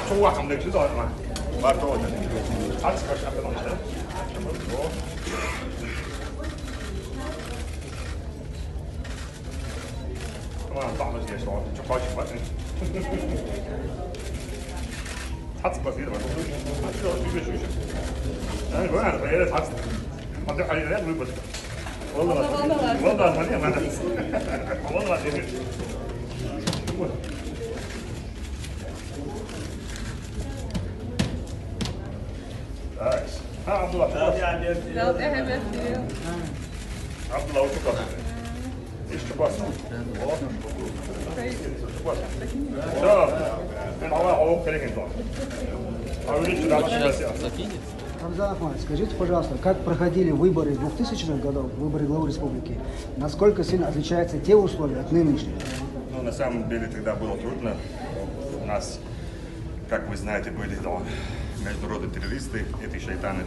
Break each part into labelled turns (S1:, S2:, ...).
S1: 총각 감독 주도 맞죠? 같이 가시면 되는데. 다음에 이제 저 가시 맞네. 같이 가시면 되는 거. 같이 주시. 아니 뭐야? 왜 같이 먼저 가려야 물 버스. 원다 아니야 맞아. 원다 아니야. Abdullah.
S2: Não, é meu filho.
S1: Abdullah, o que você gosta? Isso que gosta?
S3: Рамзан Ахматович, скажите, пожалуйста, как проходили выборы 2000-х годов, выборы главы республики? Насколько сильно отличаются те условия от нынешних?
S1: Ну, на самом деле тогда было трудно. У нас, как вы знаете, были международные террористы, эти шайтаны,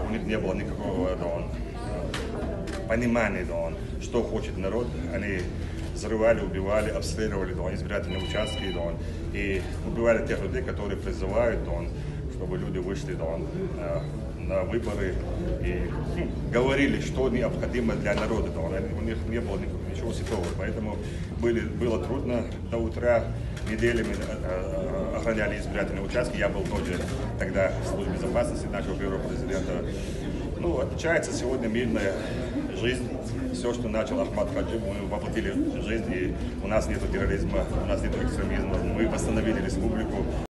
S1: у них не было никакого понимания, что хочет народ. Они взрывали, убивали, обстреливали избирательные участки и убивали тех людей, которые призывают, чтобы люди вышли на выборы и говорили, что необходимо для народа. У них не было ничего святого, поэтому было трудно до утра. Неделями охраняли избирательные участки. Я был тоже тогда в службе безопасности нашего бюро президента. Ну, отличается сегодня мирная жизнь. Все, что начал Ахмад Хаджи, мы воплотили в жизнь. И у нас нет терроризма, у нас нет экстремизма. Мы восстановили республику.